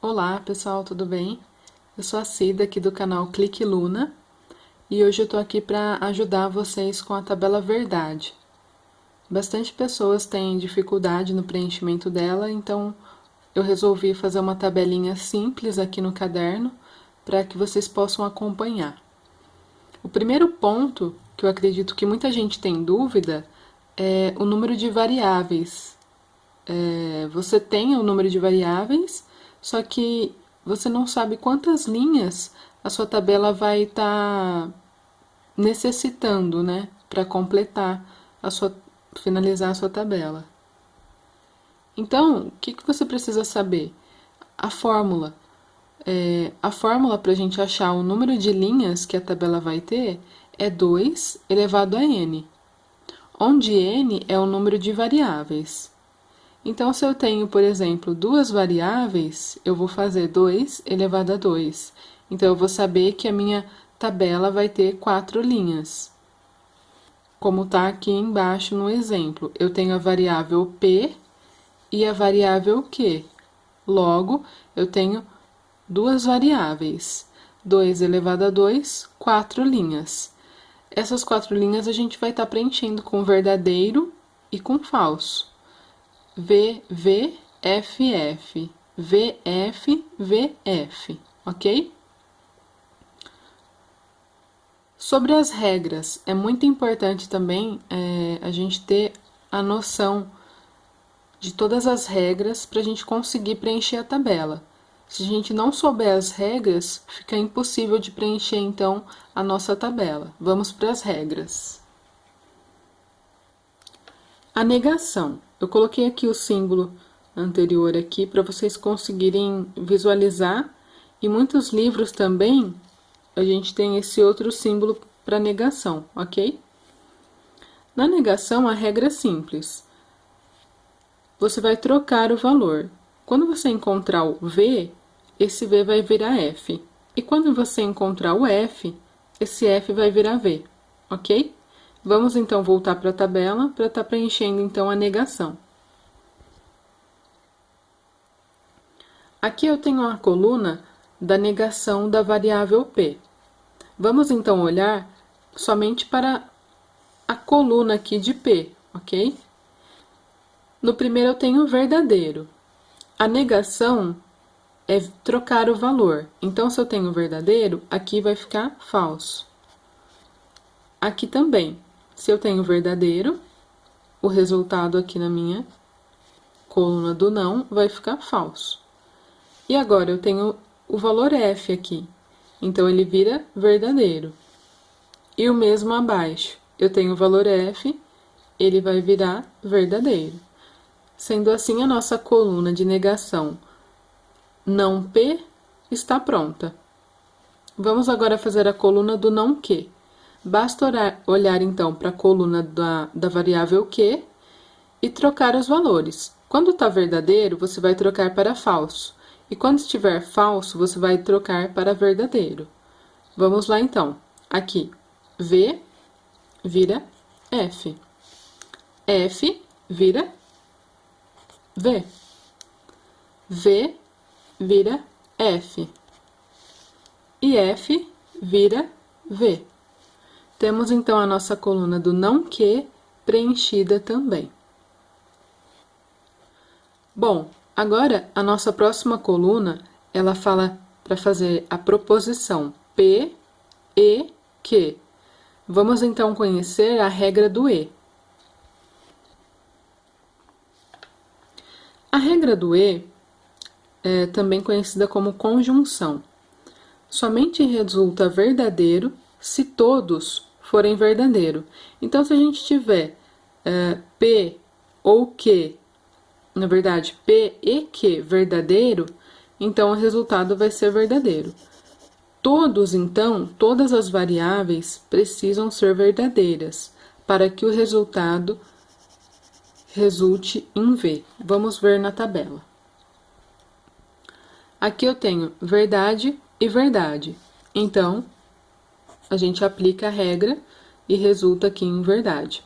Olá pessoal, tudo bem? Eu sou a Cida aqui do canal Clique Luna e hoje eu tô aqui para ajudar vocês com a tabela Verdade. Bastante pessoas têm dificuldade no preenchimento dela, então eu resolvi fazer uma tabelinha simples aqui no caderno para que vocês possam acompanhar. O primeiro ponto, que eu acredito que muita gente tem dúvida, é o número de variáveis. Você tem o número de variáveis, só que você não sabe quantas linhas a sua tabela vai estar necessitando, né, para completar finalizar a sua tabela. Então, o que você precisa saber? A fórmula. A fórmula para a gente achar o número de linhas que a tabela vai ter é 2 elevado a n, onde n é o número de variáveis. Então, se eu tenho, por exemplo, duas variáveis, eu vou fazer 2 elevado a 2. Então, eu vou saber que a minha tabela vai ter 4 linhas. Como está aqui embaixo no exemplo, eu tenho a variável P e a variável Q. Logo, eu tenho duas variáveis. 2 elevado a 2, 4 linhas. Essas 4 linhas a gente vai estar preenchendo com verdadeiro e com falso. V, V, F, F, V, F, V, F, ok? Sobre as regras, é muito importante também a gente ter a noção de todas as regras para a gente conseguir preencher a tabela. Se a gente não souber as regras, fica impossível de preencher então a nossa tabela. Vamos para as regras. A negação. Eu coloquei aqui o símbolo anterior aqui para vocês conseguirem visualizar. Em muitos livros também a gente tem esse outro símbolo para negação, ok? Na negação a regra é simples. Você vai trocar o valor. Quando você encontrar o V, esse V vai virar F. E quando você encontrar o F, esse F vai virar V, ok? Vamos então voltar para a tabela para estar preenchendo então a negação. Aqui eu tenho a coluna da negação da variável P. Vamos então olhar somente para a coluna aqui de P, ok? No primeiro eu tenho o verdadeiro. A negação é trocar o valor. Então, se eu tenho verdadeiro, aqui vai ficar falso. Aqui também. Se eu tenho verdadeiro, o resultado aqui na minha coluna do não vai ficar falso. E agora eu tenho o valor F aqui. Então, ele vira verdadeiro. E o mesmo abaixo. Eu tenho o valor F, ele vai virar verdadeiro. Sendo assim, a nossa coluna de negação não P está pronta. Vamos agora fazer a coluna do não Q. Basta olhar então para a coluna da variável Q e trocar os valores. Quando está verdadeiro, você vai trocar para falso. E quando estiver falso, você vai trocar para verdadeiro. Vamos lá então. Aqui, V vira F. F vira V. V vira F. E F vira V. Temos então a nossa coluna do não que preenchida também. Bom, agora a nossa próxima coluna, ela fala para fazer a proposição P, E, Q. Vamos então conhecer a regra do E. A regra do E é também conhecida como conjunção. Somente resulta verdadeiro se todos forem verdadeiro. Então, se a gente tiver P ou Q, na verdade, P e Q verdadeiro, então o resultado vai ser verdadeiro. Todos, então, todas as variáveis precisam ser verdadeiras para que o resultado resulte em V. Vamos ver na tabela. Aqui eu tenho verdade e verdade. Então, a gente aplica a regra e resulta aqui em verdade.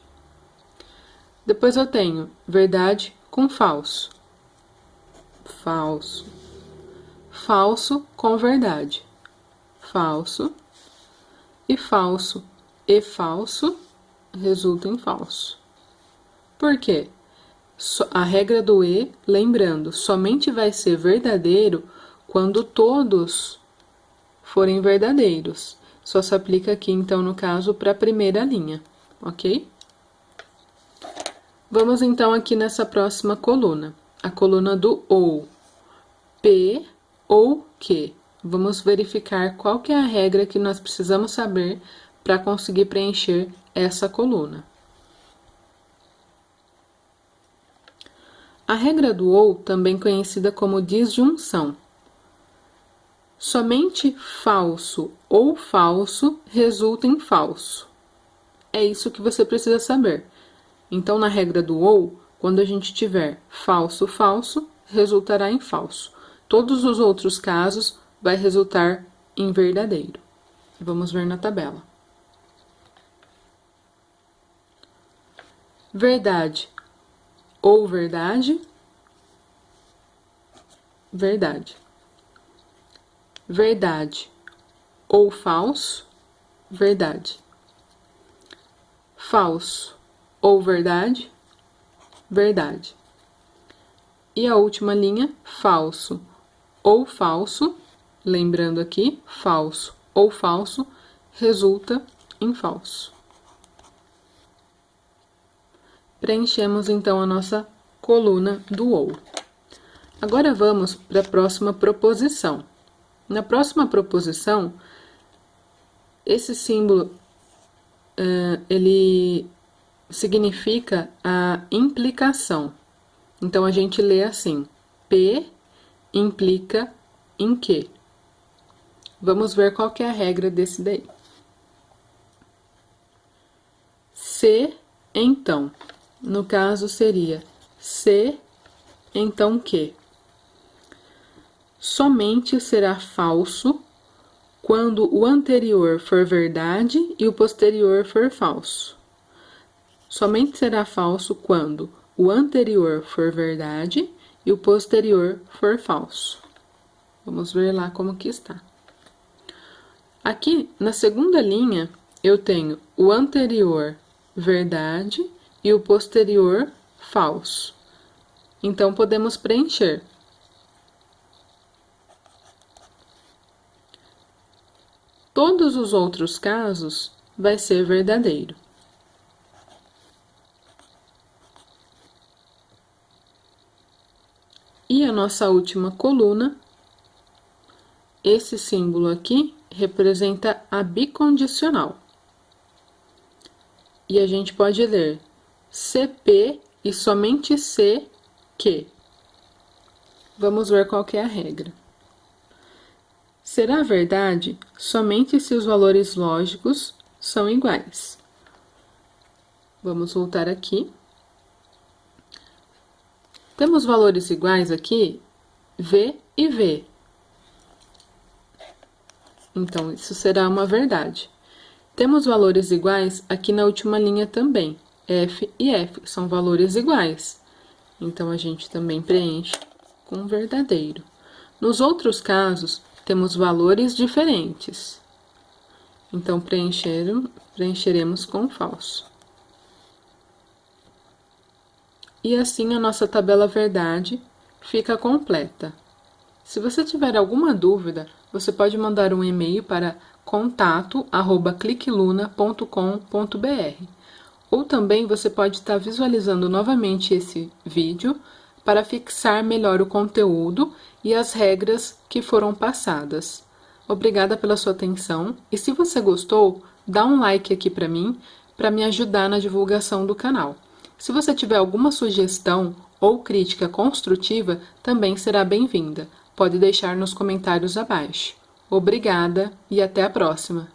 Depois eu tenho verdade com falso. Falso. falso com verdade. Falso e falso resulta em falso. Por quê? A regra do E, lembrando, somente vai ser verdadeiro quando todos forem verdadeiros. Só se aplica aqui, então, no caso, para a primeira linha, ok? Vamos, então, aqui nessa próxima coluna, a coluna do OU. P ou Q. Vamos verificar qual que é a regra que nós precisamos saber para conseguir preencher essa coluna. A regra do OU, também conhecida como disjunção. Somente falso ou falso resulta em falso. É isso que você precisa saber. Então, na regra do OU, quando a gente tiver falso, falso, resultará em falso. Todos os outros casos vai resultar em verdadeiro. Vamos ver na tabela. Verdade ou verdade, verdade. Verdade ou falso, verdade. Falso ou verdade, verdade. E a última linha, falso ou falso, lembrando aqui, falso ou falso, resulta em falso. Preenchemos, então, a nossa coluna do OU. Agora, vamos para a próxima proposição. Na próxima proposição, esse símbolo, ele significa a implicação. Então, a gente lê assim, P implica em quê? Vamos ver qual que é a regra desse daí. Se, então. No caso, seria se, então que. Somente será falso quando o anterior for verdade e o posterior for falso. Somente será falso quando o anterior for verdade e o posterior for falso. Vamos ver lá como que está. Aqui, na segunda linha, eu tenho o anterior verdade e o posterior falso. Então, podemos preencher. Todos os outros casos vai ser verdadeiro. E a nossa última coluna, esse símbolo aqui representa a bicondicional. E a gente pode ler CP e somente CQ. Vamos ver qual que é a regra. Será verdade somente se os valores lógicos são iguais. Vamos voltar aqui. Temos valores iguais aqui, V e V. Então, isso será uma verdade. Temos valores iguais aqui na última linha também, F e F, são valores iguais. Então, a gente também preenche com verdadeiro. Nos outros casos, temos valores diferentes. Então, preencheremos com falso. E assim a nossa tabela verdade fica completa. Se você tiver alguma dúvida, você pode mandar um e-mail para contato@cliqueluna.com.br. Ou também você pode estar visualizando novamente esse vídeo para fixar melhor o conteúdo e as regras que foram passadas. Obrigada pela sua atenção e se você gostou, dá um like aqui para mim ajudar na divulgação do canal. Se você tiver alguma sugestão ou crítica construtiva, também será bem-vinda. Pode deixar nos comentários abaixo. Obrigada e até a próxima!